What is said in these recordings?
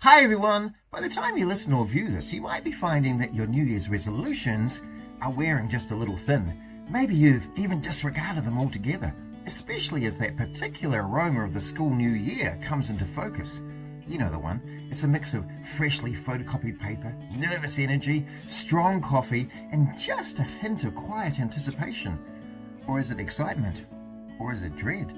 Hi everyone! By the time you listen or view this, you might be finding that your New Year's resolutions are wearing just a little thin. Maybe you've even disregarded them altogether, especially as that particular aroma of the school new year comes into focus. You know the one. It's a mix of freshly photocopied paper, nervous energy, strong coffee, and just a hint of quiet anticipation. Or is it excitement? Or is it dread?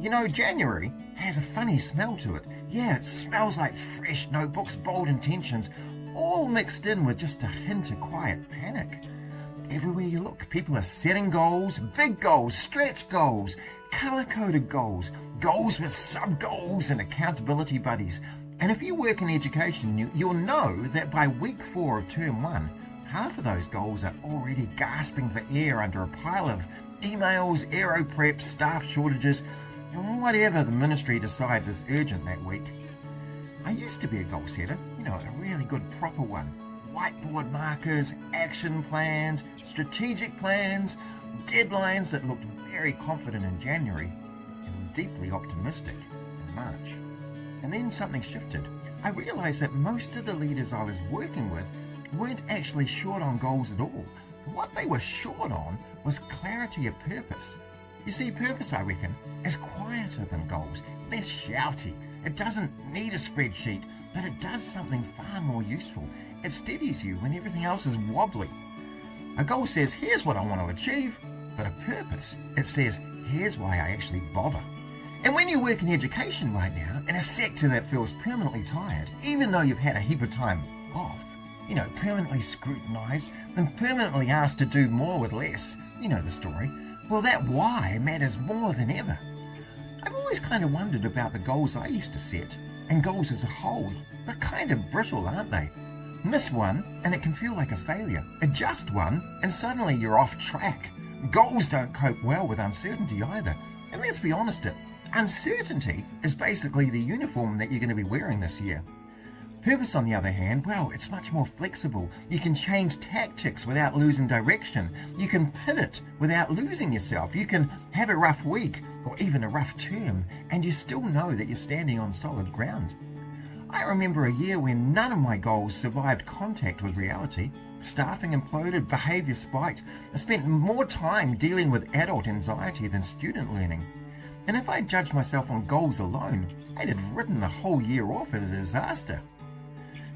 You know, January has a funny smell to it. Yeah, it smells like fresh notebooks, bold intentions, all mixed in with just a hint of quiet panic. Everywhere you look, people are setting goals, big goals, stretch goals, color-coded goals, goals with sub-goals and accountability buddies. And if you work in education, you'll know that by week 4 of term 1, half of those goals are already gasping for air under a pile of emails, aero prep, staff shortages, and whatever the ministry decides is urgent that week. I used to be a goal setter, a really good proper one. Whiteboard markers, action plans, strategic plans, deadlines that looked very confident in January and deeply optimistic in March. And then something shifted. I realized that most of the leaders I was working with weren't actually short on goals at all. What they were short on was clarity of purpose. You see, purpose, I reckon, is quieter than goals, less shouty. It doesn't need a spreadsheet, but it does something far more useful. It steadies you when everything else is wobbly. A goal says, here's what I want to achieve, but a purpose, it says, here's why I actually bother. And when you work in education right now, in a sector that feels permanently tired, even though you've had a heap of time off, permanently scrutinized and permanently asked to do more with less, you know the story, well, that why matters more than ever. I've always kind of wondered about the goals I used to set, and goals as a whole. They're kind of brittle, aren't they? Miss one, and it can feel like a failure. Adjust one, and suddenly you're off track. Goals don't cope well with uncertainty either. And let's be honest, uncertainty is basically the uniform that you're going to be wearing this year. Purpose, on the other hand, well, it's much more flexible. You can change tactics without losing direction. You can pivot without losing yourself. You can have a rough week or even a rough term, and you still know that you're standing on solid ground. I remember a year when none of my goals survived contact with reality. Staffing imploded, behavior spiked. I spent more time dealing with adult anxiety than student learning. And if I judged myself on goals alone, I'd have written the whole year off as a disaster.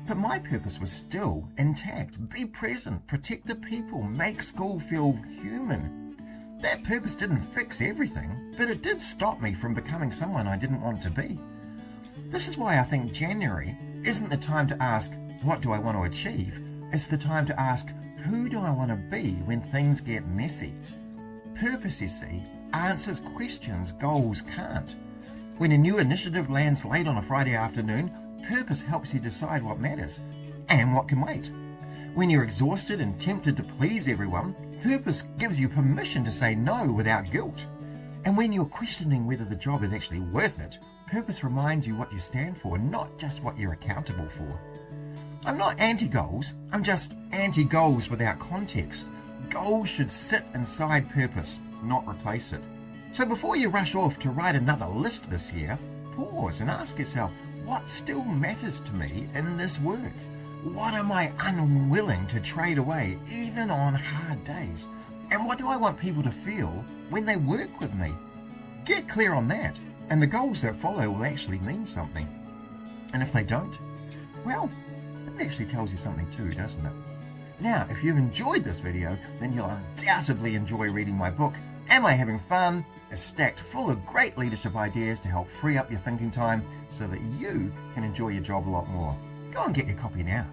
But my purpose was still intact. Be present, protect the people, make school feel human. That purpose didn't fix everything, but it did stop me from becoming someone I didn't want to be. This is why I think January isn't the time to ask, what do I want to achieve? It's the time to ask, who do I want to be when things get messy? Purpose, you see, answers questions goals can't. When a new initiative lands late on a Friday afternoon, purpose helps you decide what matters and what can wait. When you're exhausted and tempted to please everyone, purpose gives you permission to say no without guilt. And when you're questioning whether the job is actually worth it, purpose reminds you what you stand for, not just what you're accountable for. I'm not anti-goals, I'm just anti-goals without context. Goals should sit inside purpose, not replace it. So before you rush off to write another list this year, pause and ask yourself, what still matters to me in this work? What am I unwilling to trade away, even on hard days? And what do I want people to feel when they work with me? Get clear on that, and the goals that follow will actually mean something. And if they don't, well, it actually tells you something too, doesn't it? Now, if you've enjoyed this video, then you'll undoubtedly enjoy reading my book, Am I Having Fun? It's stacked full of great leadership ideas to help free up your thinking time so that you can enjoy your job a lot more. Go and get your copy now.